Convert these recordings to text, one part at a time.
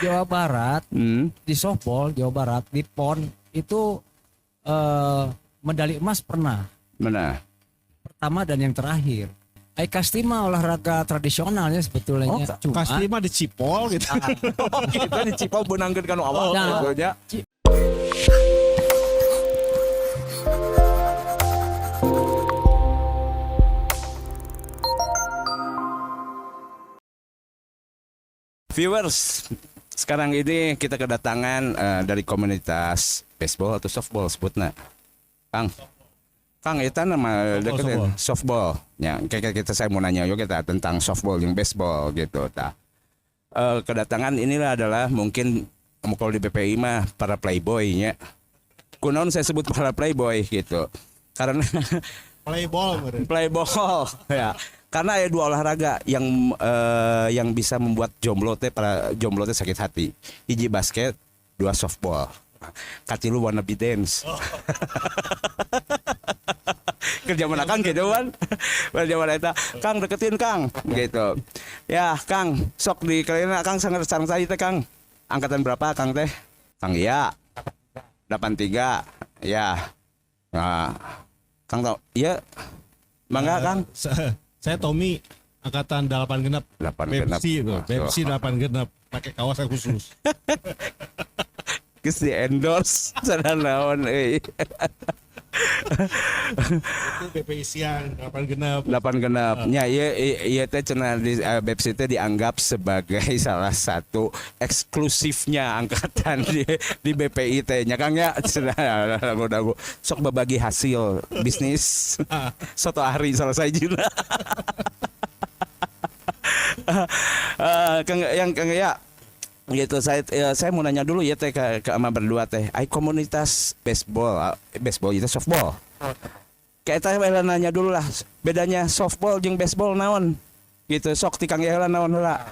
Jawa Barat di softball Jawa Barat di PON itu medali emas pernah. Mana? Pertama dan yang terakhir. Kastima olahraga tradisionalnya sebetulnya. Cuma Kastima di Cipol gitu. Kita di Cipau benangkeun kanu awal Nah, gitu nya. Viewers, sekarang ini kita kedatangan dari komunitas baseball atau softball sebutnya. Kang itu nama deketin softball. Ya, kayak kita saya mau nanya yuk kita tentang softball yang baseball gitu. Kedatangan inilah adalah mungkin kalau di BPI mah para playboy-nya. Kunaon saya sebut para playboy gitu. Karena playball ya. Karena ada dua olahraga yang bisa membuat para jomblo teh sakit hati. Hiji basket, dua softball. Katilu wannabe dance. Kerja mana Kang gitu kan? Kerja mana eta? Kang deketin Kang gitu. Ya Kang, sok di kalian Kang sangat sareng saya teh Kang. Angkatan berapa Kang teh? Kang iya. 83. Ya. Nah, Kang tahu? Iya. Mangga Kang. Saya Tommy angkatan 8 genap. 8 genap. Pepsi itu. Pepsi 8 genap pakai kaos khusus. Geus di endorse sadan naon euy. Itu BPI siang 8 genap. 8 genap. Nya ieu teh cenah di Pepsi teh dianggap sebagai salah satu eksklusifnya angkatan di BPI teh nya Kang ya. Dagu sok berbagi hasil bisnis. Soto hari selesai jina. Kang ya gitu saya mau nanya dulu ya teh ke ama berdua teh komunitas baseball itu softball kayak teh nanya dulu lah bedanya softball jeung baseball naon gitu sok ti Kang Yahla naon heula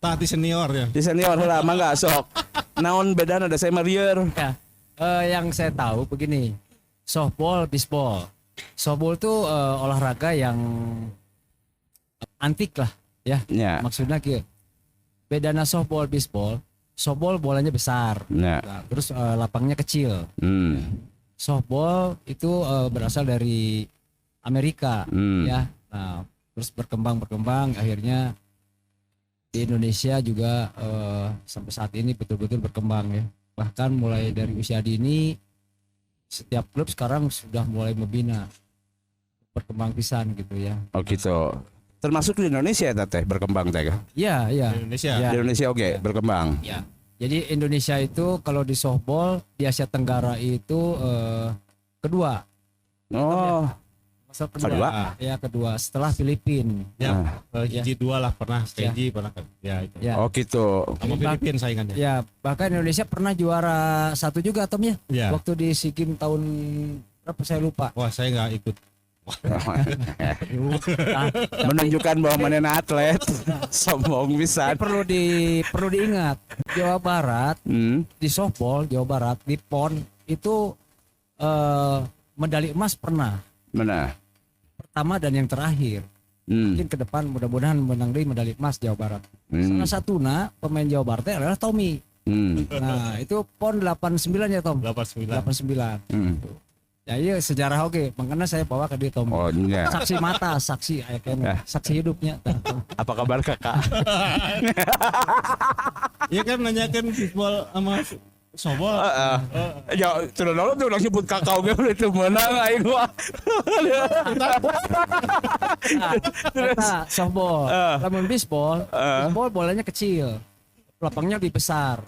Tah di senior ya. di senior heula mangga sok naon bedana da saya marieur ya, yang saya tahu begini, softball, baseball. Softball itu olahraga yang antik lah ya. Maksudnya gitu. Bedana softball, baseball, softball bolanya besar, nah, terus lapangnya kecil. Softball itu berasal dari Amerika, ya. Nah, terus berkembang, akhirnya di Indonesia juga sampai saat ini betul-betul berkembang ya. Bahkan mulai dari usia dini, setiap klub sekarang sudah mulai membina, berkembang pisan gitu ya. Oh gitu. Termasuk di Indonesia ya teh berkembang teh. Iya. Indonesia. Di Indonesia oke, berkembang. Ya. Jadi Indonesia itu kalau di softball di Asia Tenggara itu kedua. Oh. Kedua. Ya, kedua setelah Filipina. Ya, hiji dua lah pernah, Fiji pernah ya itu. Ya. Oh gitu. Sama Filipina saingannya. Ya, bahkan Indonesia pernah juara 1 juga Tom ya. Ya. Waktu di SEA Games tahun berapa saya lupa. Wah, saya nggak ikut. Menunjukkan bahwa manehna atlet. Sombong pisan. Perlu diingat, Jawa Barat di softball Jawa Barat di PON itu medali emas pernah. Mana? Pertama dan yang terakhir. Mungkin ke depan mudah-mudahan menang di medali emas Jawa Barat. Salah satunya pemain Jawa Barat adalah Tommy. Nah, itu PON 89 ya Tom. 89. Ya iya sejarah oke, makanya saya bawa ke dia Tom. Oh iya. Saksi mata, saksi saksi hidupnya. Apa kabar Kakak? Iya kan nanyakan baseball sama softball. Ya terus tuh udah nyebut kakao gue itu menang aing gua. Kita softball, lamun baseball bolanya kecil, lapangnya lebih besar.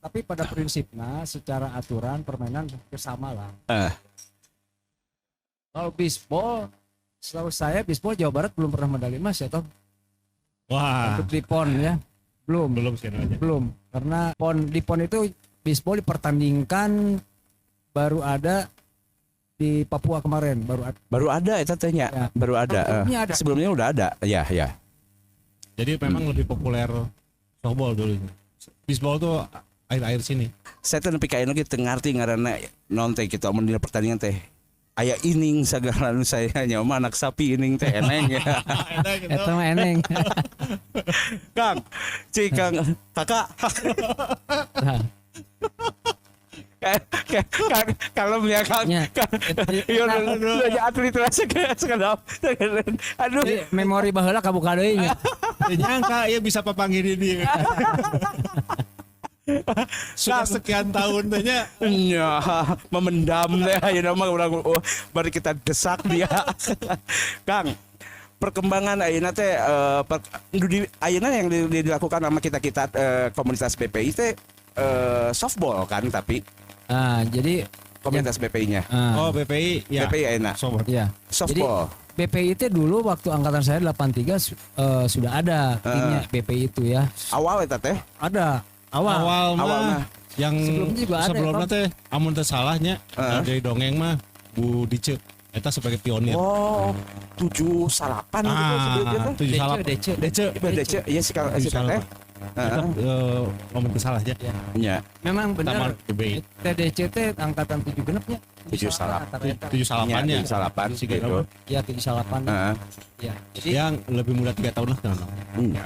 Tapi pada prinsipnya secara aturan permainan bersama lah. Kalau baseball, setahu saya baseball Jawa Barat belum pernah medali emas ya Tom. Wah. Untuk di PON ya, belum sih namanya. Belum, karena di PON itu baseball dipertandingkan baru ada di Papua kemarin, baru ada itu tanya, ya. Baru ada. Sebelumnya udah ada, ya. Jadi memang lebih populer softball dulu. Baseball tuh air sini. Saya tuh nepi ka anu kitu ngarti ngaranna non teh kitu amun dina pertandingan teh. aya ining segala nu saya nyawa anak sapi ining teh eneng ya. Eta mah eneng. Kang, Kang, kakak. Nah, Kalau ya Kang. nya. Iya, udah atlet lah sekedap. Aduh. Jadi, memori baheula kabuka deui nya. Nyangka ya bisa papanggil dia. Sudah sekian tahun tehnya. Ya, memendam deh ya nama orang baru kita desak dia. Kang, perkembangan ayeuna teh ayeuna yang dilakukan sama kita komunitas BPI teh softball kan tapi Jadi komunitas BPI-nya. Oh, BPI ya. BPI ayeuna. Ya. Softball. Jadi, BPI itu dulu waktu angkatan saya 83 sudah ada timnya BPI itu ya. Awal eta teh Ada. Awal mah yang Sebelumnya juga ada, sebelumnya ya, teh amun teu salahnya dari dongeng mah Bu Dice eta sebagai pionir. Oh, 78 gitu sebelumnya teh. 78 DC Iya sih kalau si teh. Eta amun teu salahnya. Nya. Memang benar. Tamar BPI. TDC angkatan 7 genepnya. 78 nya. 78 Si gitu. Ya 78. Heeh. Ya. Jadi, Yang lebih muda 3 tahun lah kan. Nya.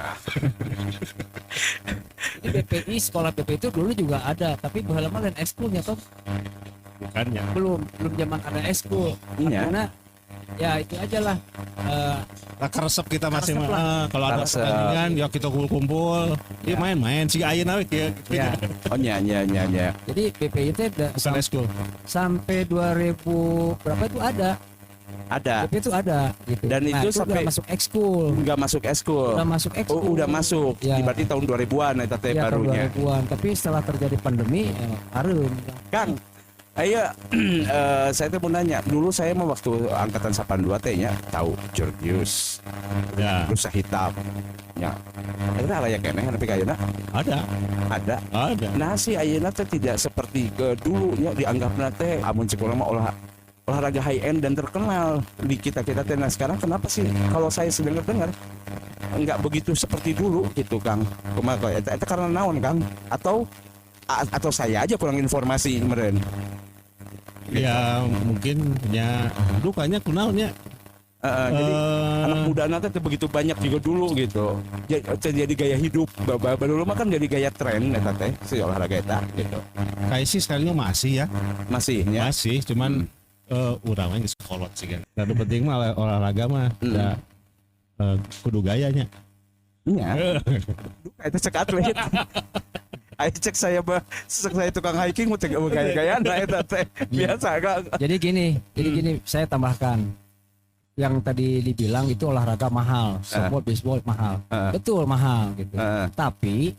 jadi BPI sekolah BPI itu dulu juga ada, tapi baheula mah lain ekskulnya toh. Bukannya. Belum zaman ada ekskul. Iya. Karena ya itu aja lah. Laka resep kita masih Resep mah. Kalau ada Resep. pertandingan ya kita kumpul-kumpul. Dia main-main si ayeuna we kieu. Ya. Oh nya. Jadi BPI itu Bukan eskul. sampai 2000 berapa itu ada. Ada. BPI itu ada gitu. Dan itu sampai udah masuk ekskul. Enggak masuk eskul. Udah masuk ekskul. Oh, udah masuk. Ya. Berarti tahun 2000-an eta teh Ya, tahun barunya. 2000-an. Tapi setelah terjadi pandemi, harum. Kang, ayo saya tuh mau nanya. Dulu saya mau waktu angkatan 82 teh nya tahu Georgius. Ya. Rusa hitam. Ya. Ada layak keneh tapi kayaknya Ada. ada. Ada. Nah si ayeuna teh tidak seperti ke dulunya dianggapna teh amun sekolah mah olahraga high end dan terkenal di kita teh. Nah sekarang kenapa sih kalau saya sedang dengar enggak begitu seperti dulu gitu Kang? Kumaha eta karena naon Kang? Atau saya aja kurang informasi meureun. Ya mungkin ya dukanya kunaonnya. Jadi anak muda nanti begitu banyak juga dulu gitu. Jadi gaya hidup. Dulu mah kan jadi gaya tren eta teh si olahraga eta gitu. Kayak sih sekarang masih ya. Masih ya. Masih cuman urang mah geus kolot sih kan. Nah, penting mah olahraga mah ya kudu gayanya. Iya. Duka itu cek atlet. Ayo cek saya tukang hiking mau cek gaya-gayaan eta teh. Biasa Kang. Jadi gini, saya tambahkan. Yang tadi dibilang itu olahraga mahal, softball, baseball mahal. Betul mahal gitu. Tapi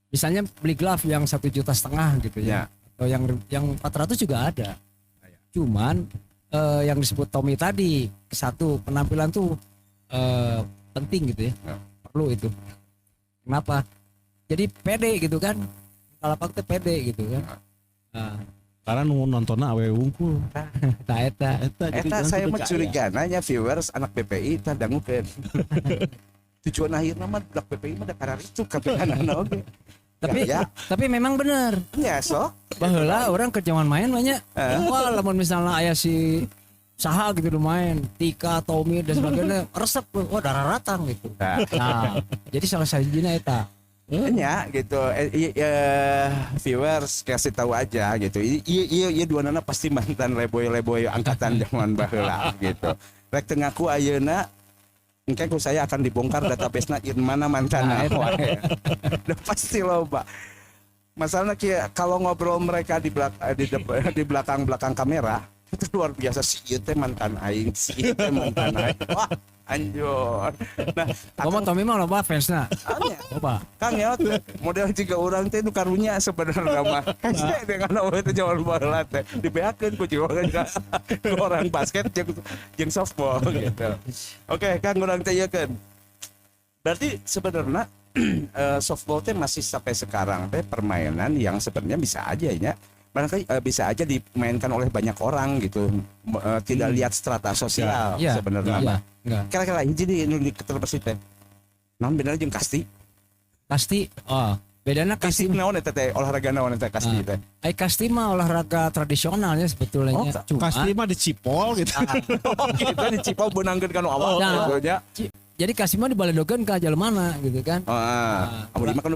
misalnya beli glove yang 1,5 juta gitu ya. Atau yang 400 juga ada. Cuman yang disebut Tommy tadi, satu penampilan tuh penting gitu ya. Perlu itu. Kenapa? Jadi pede gitu kan. Kalau pakai pede gitu kan. Karena nontonnya awewe wungkul. Eta. Eta saya mah curiga nanya viewers anak BPI tah dangukeun. Tujuan akhirna mah dak BPI mah da kararituk kapihanana oge. Tapi memang benar. Ya so. Baheula orang ke zaman main banyak. Wah, lamun misalnya aya si saha gitu main, Tika, Tommy dan sebagainya resep wah darah ratang gitu. Nah, jadi salah satunya eta. Ya gitu viewers kasih tahu aja gitu iya dua nana pasti mantan leboy angkatan zaman baheula gitu rek teu ngaku ayeuna engke ku saya akan dibongkar database-na mana mantana udah pasti loba masalahnya kalau ngobrol mereka di belakang kamera itu luar biasa sih ieu teh mantan aing wah anjur. Nah, Tommy mah loba fansna. Loba. Kang ya model juga orang teh nu karunya sebenarnya mah. Kasih dengan eueuh teh jawan baheula teh dibeakeun ku jiwa orang basket jeung softball gitu. Oke, Kang urang teh yekeun. Berarti sebenarnya softball teh masih sampai sekarang teh permainan yang sebenarnya bisa aja ya. Barangkali bisa aja dimainkan oleh banyak orang gitu, tidak lihat strata sosial sebenarnya. Kira-kira hiji di terbersih teh. Non bener jeung kasti. Kasti, Bedana Kasti kasti naon eta teh olahraga naon eta kasti teh. kasti mah olahraga tradisionalnya sebetulnya. Cuma Kasti mah dicipol gitu. Oh kita dicipau beunangkeun kanu awak Nah, gitu nya. jadi kasti mah dibaledokeun ka mana gitu kan. Amun ieu mah kan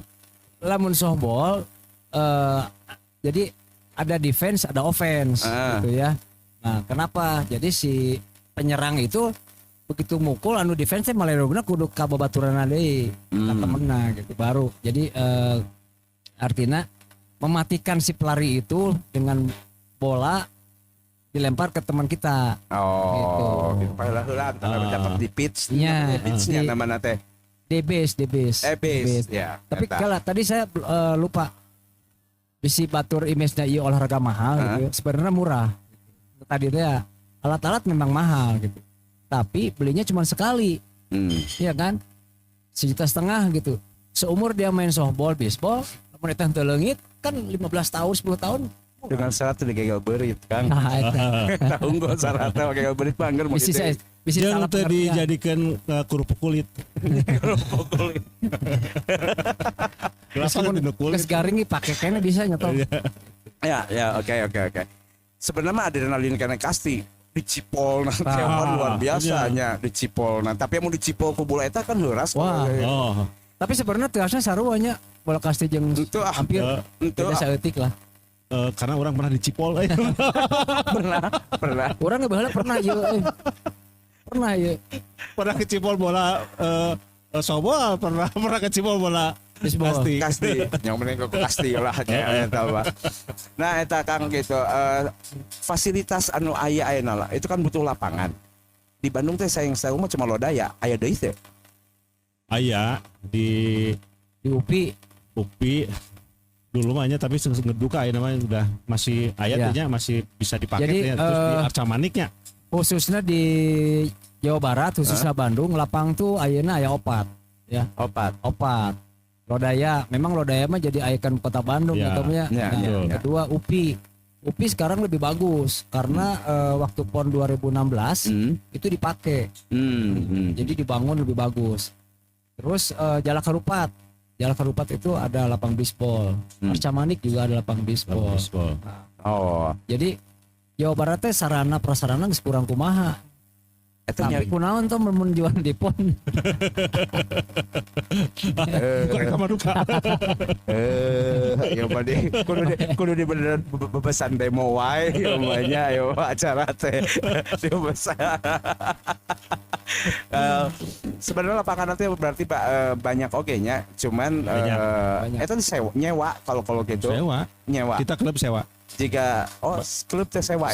Lamun softball jadi ada defense ada offense gitu ya. Nah, kenapa? Jadi si penyerang itu begitu mukul anu defense maledogna kudu ka babaturanna deui ka temenna gitu baru. Jadi artinya mematikan si pelari itu dengan bola dilempar ke teman kita. Oh, gitu. Paheula heula antara dapat di pitch. Iya. Pitch-nya namanya teh. D-base. Base. Ya. Tapi eta. kalau tadi saya lupa bisi batur image-nya ieu olahraga mahal gitu. Sebenarnya murah. Tadi teh alat-alat memang mahal gitu. Tapi belinya cuma sekali. Iya kan? 1,5 juta gitu. Seumur dia main softball, baseball, namun itu henteu leungit kan 15 tahun, 10 tahun. Dengan syarat di gagal berit Kang. Nah, eta. Unggul syaratnya gagal berit mah anggar Bisi saya bisi Jangan salah teh pengertian. dijadikan kerupuk kulit. Terus mun geus garing pake kene bisa nyetop. Ya, oke. Sebenarnya mah adrenalin karena kasti dicipol nanti luar biasanya dicipol. Nah, tapi yang mau dicipol ku bola eta kan heuras. Wah. Oh. Tapi sebenarnya tiasnya sarua nya bola kasti jeung Itu hampir Itu beda saeutik lah. Karena orang pernah dicipol. pernah. Orang baheula pernah ieu Pernah ieu. Pernah kecipol bola softball, pernah kecipol bola Baseball. kasti. Yang penting kok kasti lah nya eta mah. Nah, eta Kang gitu fasilitas anu aya ayeuna lah itu kan butuh lapangan. Di Bandung teh sayang mah cuma lodaya, aya deui teh. Aya di Di UPI dulu mahnya tapi ngeduka ya namanya udah masih ayatnya masih bisa dipakai. Jadi, ya. Terus di Arca Maniknya khususnya di Jawa Barat khususnya Bandung lapang tuh ayeuna aya opat ya. Opat. Lodaya, memang Lodaya mah jadi ikon kota Bandung Ya. katanya. Ya, Nah, ya. kedua UPI sekarang lebih bagus karena waktu PON 2016 itu dipakai. Jadi dibangun lebih bagus. Terus Jalak Harupat itu ada lapang bisbol. Arca Manik juga ada lapang bisbol. Oh, Jadi Jawa Barat teh sarana prasarana geus kurang kumaha. eta Tapi nyari kunaon tuh mun jual di PON. bukan kamar duka. ya mah di kudu di beneran bebesan demo wae ya mahnya ayo acara teh bebesan. Sebenarnya lapangan nanti berarti banyak nya, cuman Banyak. itu nyewa kalau gitu. Nyewa. Kita klub sewa. Jika klub teh sewa.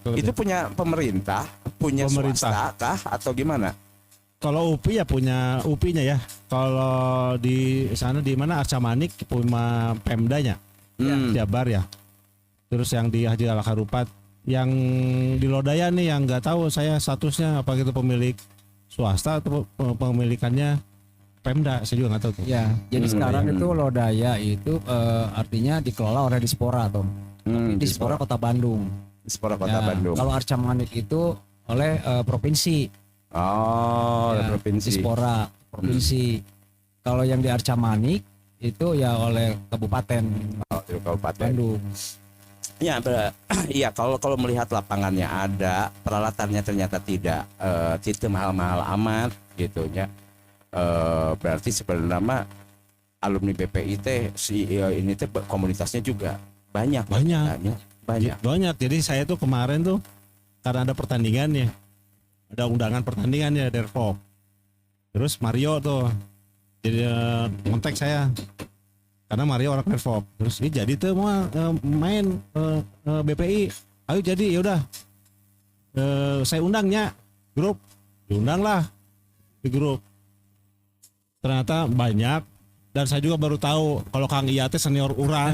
Itu punya pemerintah, punya swasta kah atau gimana? Kalau UPI ya punya UPI-nya ya. Kalau di sana di mana Arca Manik punya Pemdanya. Jabar ya. Terus yang di Haji Jalak Harupat, yang di Lodaya nih yang nggak tahu saya statusnya apa gitu pemilik swasta atau pemilikannya Pemda, saya juga nggak tahu tuh. Ya, jadi sekarang itu Lodaya itu artinya dikelola oleh Dispora atau Dispora Kota Bandung. Dispora Kota Bandung. Kalau Arca Manik itu oleh provinsi. Oleh provinsi. Dispora provinsi. Kalau yang di Arca Manik itu ya oleh kabupaten Kabupaten Bandung. Ya, iya kalau melihat lapangannya ada, peralatannya ternyata tidak mahal-mahal amat gitu ya. Berarti sebenarnya mah alumni BPI teh ini teh komunitasnya juga banyak. Banyak. Jadi saya tuh kemarin tuh karena ada pertandingannya, ada undangan pertandingannya dari Fok. Terus Mario tuh jadi kontak saya karena Mario orang Depok. Terus ini jadi tuh mau main BPI. Ayo jadi ya udah. Saya undangnya grup, diundang lah di grup. Ternyata banyak. Dan saya juga baru tahu kalau Kang Iya teh senior urang.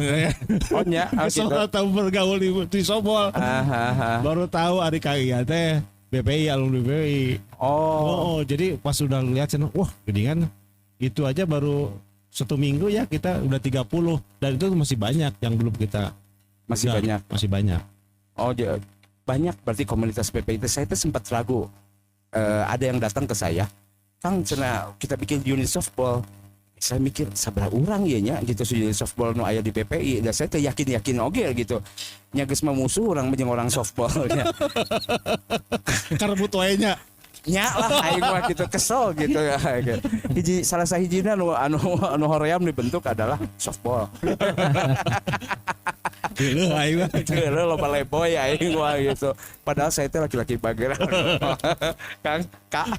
Oh nya, Soalnya tahu bergaul di softball. Baru tahu adik Kang Iya teh BPI, alumni BPI. Oh, jadi pas sudah lihat channel, wah gedingan itu aja baru 1 minggu ya kita udah 30 dan itu masih banyak yang belum kita. Masih banyak. Oh, banyak berarti komunitas BPI itu. Saya tuh sempat ragu. Ada yang datang ke saya, Kang, cina kita bikin unit softball. Saya mikir sabaraha urang ya nya gitu sujud softball nu aya di PPI, dan saya teh yakin oge gitu nya geus mah musuh urang jeung orang softball nya. Karebut wae nya. Nya lah aing mah gitu kesel gitu ya. Salah sahijina anu hoream dibentuk adalah softball. Heeh aing mah. Heeh loba leboy aing mah gitu. Padahal saya teh laki-laki bageran. Kang Kak.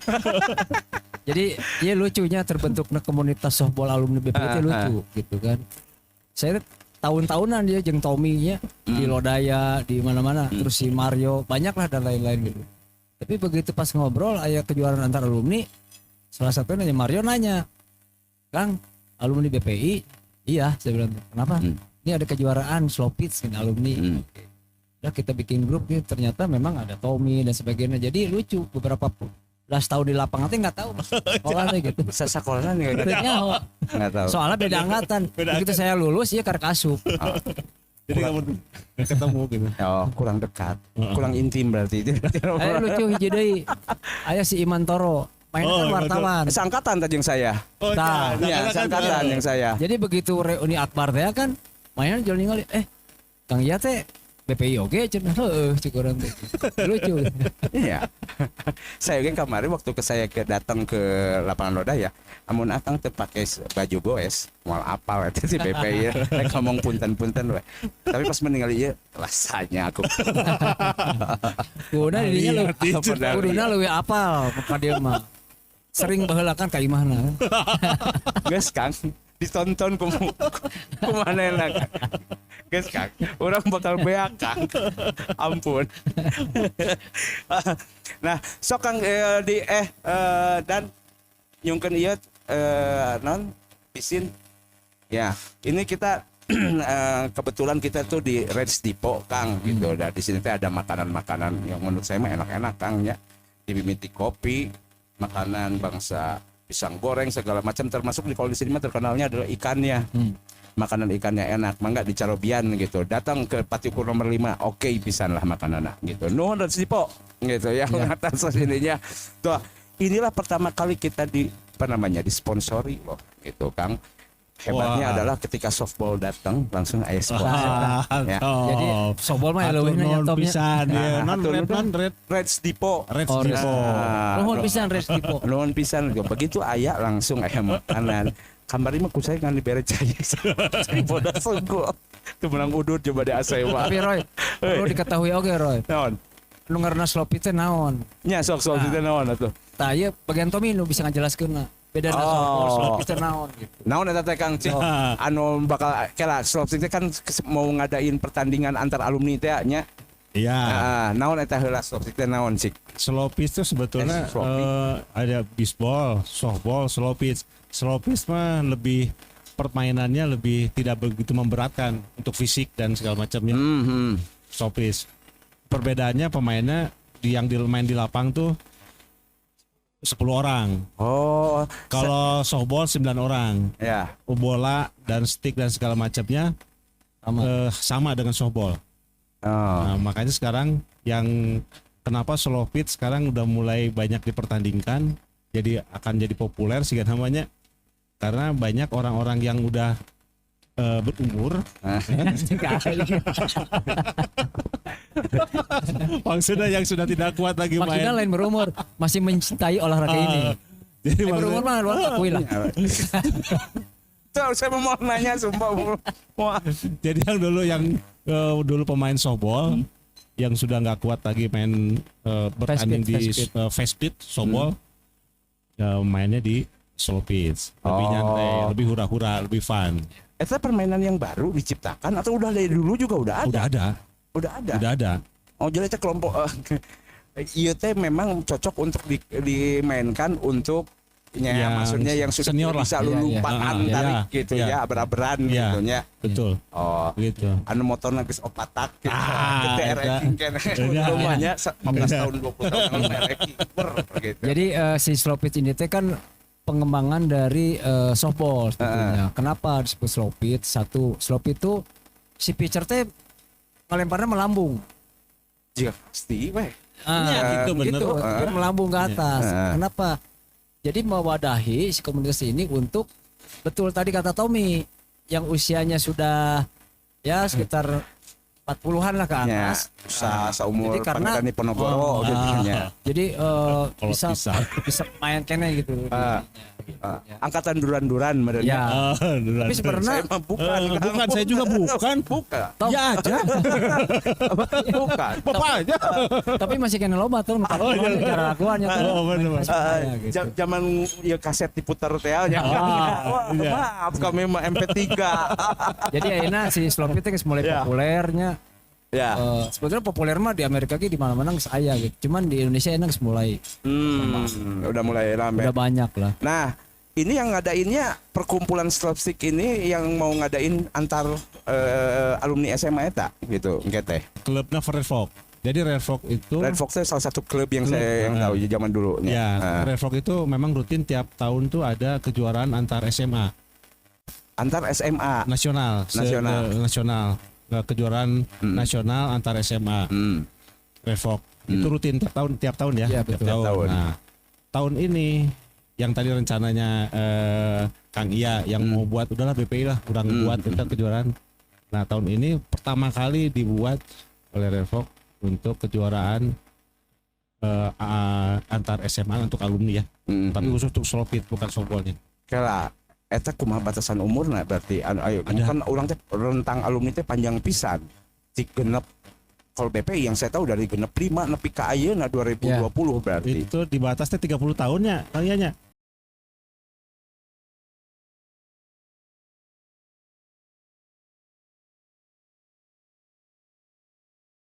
Jadi ya lucunya terbentuknya komunitas softball alumni BPI itu lucu gitu kan. Saya tahun-tahunan dia jeung Tommy-nya di Lodaya di mana-mana, terus si Mario banyak lah dan lain-lain gitu. Tapi begitu pas ngobrol aya kejuaraan antar alumni, salah satunya Mario nanya, "Kang, alumni BPI?" "Iya," saya bilang. "Kenapa?" "Ini ada kejuaraan slow pitch kan alumni." Udah kita bikin grup gitu, ternyata memang ada Tommy dan sebagainya. Jadi lucu beberapa belas tahun di lapangan teh nggak tahu sekolahnya gitu. Sekolahnya nggak tahu. Soalnya beda angkatan. Begitu saya lulus ya karek asup. Jadi kamu nggak ketemu gitu. Oh, kurang dekat, kurang intim berarti itu. Lucu hiji deui. Aya si Iman Toro, main kan wartawan. Seangkatan tadi yang saya. Oh, ya, seangkatan yang saya. Jadi begitu reuni akbar teh kan, mainan jual ningali Kang Iya teh BPI oge cenah heueuh cik urang teh. Lucu. Iya. Saya kan kemarin waktu saya datang ke lapangan Lodaya, amun akang teu pake baju goes, moal apal eta si BPI ya. Ngomong punten-punten we. Tapi pas meninggal ieu rasanya aku. Kuduna dirinya leuwih apal ka dieu mah. Sering baheula kan ka imahna. Geus Kang, ditonton ku manehna. Geus Kang, urang bakal beak Kang. Ampun. Nah, sok Kang dan nyungkeun ieu non pisin. Ya, ini kita kebetulan kita tuh di Reds Depot Kang gitu. Dan di sini tuh ada makanan-makanan yang menurut saya mah enak-enak Kang ya. Dimimiti kopi, makanan bangsa pisang goreng segala macam, termasuk kalau di sini mah terkenalnya adalah ikannya. Makanan ikannya enak, mangga di Carobian gitu. Datang ke Patiukur nomor 5, oke pisan lah makanannya gitu. Nuhun Reds Depot gitu ya, atas ininya. Tuh, inilah pertama kali kita disponsori loh gitu Kang. Hebatnya adalah ketika softball datang langsung aya sponsor. Ya. Jadi softball mah leuwihna nyantopnya. Pisan ya. Reds Depot. Nuhun pisan Reds Depot. Nuhun pisan begitu aya langsung aya makanan. Kamari mah ku saya ngan dibere cai. Bodas sungguh. Teu menang udud coba di asa mah. Tapi Roy, perlu diketahui oge Roy. Naon? Nu ngaranna slow pitch teh naon? Nya sok itu naon atuh? Tah ieu bagian Tommy nu bisa ngajelaskeunna. Beda softball, slow pitch teh naon gitu. Naon eta teh Kang Cik? Anu bakal kela slow pitch teh kan mau ngadain pertandingan antar alumni teh nya. Iya. Naon eta heula slow pitch teh naon Cik? Slow pitch itu sebetulnya ada baseball, softball, slow pitch. Slow pitch mah lebih permainannya lebih tidak begitu memberatkan untuk fisik dan segala macamnya. Slow pitch. Perbedaannya pemainnya yang main di lapang tuh 10 orang. Oh, kalau softball 9 orang. Ya. Bola dan stick dan segala macamnya sama dengan softball. Nah, makanya sekarang yang kenapa slow pitch sekarang udah mulai banyak dipertandingkan, jadi akan jadi populer sih namanya, karena banyak orang-orang yang udah berumur. Maksudnya yang sudah tidak kuat lagi main. Maksudnya lain berumur, masih mencintai olahraga ini. Jadi berumur mah luar akui lah. Saya mau nanya sumpah. Jadi yang dulu pemain softball yang sudah nggak kuat lagi main bertanding di fast pitch softball, mainnya di slow pitch, lebih nyantai, lebih hura-hura, lebih fun. Itu permainan yang baru diciptakan atau udah dari dulu juga udah ada? Udah ada. Oh jadi itu kelompok iya teh memang cocok untuk dimainkan untuk maksudnya yang sudah senior bisa lulumpaan tarik gitu ya, beran gitu nya. Betul. Oh gitu. Anu motorna geus opatak gitu. GTR ranking kene. Umumnya 15 tahun 20 tahun ranking gitu. Jadi si slow pitch ini teh kan pengembangan dari softball sebetulnya. Kenapa disebut slow pitch? Satu, slow pitch itu si pitcher teh ngelemparnya melambung. Jika pasti weh. Gitu bener. Gitu, melambung ke atas. Kenapa? Jadi mewadahi si komunitas ini untuk betul tadi kata Tommy yang usianya sudah ya sekitar 40-an lah ke Ya, atas. seumur Jadi karena Pangeran Diponegoro jadinya. jadi Kalau bisa bisa main kene gitu. Angkatan duran-duran mereka. Ya. Tapi Tapi sebenarnya Saya mah bukan, Kang. bukan, saya juga bukan. Bukan. Ya aja. Bukan. Bapak aja. tapi masih kena loba tuh cara lakuannya tuh. Oh, bener. Gitu. Zaman ya kaset diputar teh nya. Wah, iya. maaf kami mah MP3. Jadi akhirnya si Sloppy itu mulai Ya. populernya. Ya. Sebetulnya populer mah di Amerika di mana-mana geus aya gitu. Cuman di Indonesia enak mulai Udah mulai rame. udah banyak lah. Nah, ini yang ngadainnya perkumpulan slapstick ini yang mau ngadain antar alumni SMA eta gitu, teh. Klubnya Red Fox. Jadi Red Fox itu Red Fox itu salah satu klub yang saya yang tahu ya zaman dulu. ya, Red Fox itu memang rutin tiap tahun tuh ada kejuaraan antar SMA Antar SMA. nasional. Nasional. Kejuaraan nasional antar SMA. Red Fox. Itu rutin tiap tahun ya. Iya, betul. Tiap tahun. Tahun. Nah, tahun ini yang tadi rencananya Kang Iya yang mau buat udahlah BPI lah kurang buat tentang kejuaraan. Nah, tahun ini pertama kali dibuat oleh Red Fox untuk kejuaraan antar SMA untuk alumni ya. Tapi khusus untuk slopit bukan softballnya. Kela eta kumaha batasan umurna berarti ayo kan orang teh rentang alumni teh panjang pisan. Di genep kalau BPI yang saya tahu dari genep 5 nepi ka ayeuna 2020 berarti. Itu di batasnya 30 tahunnya kayaknya.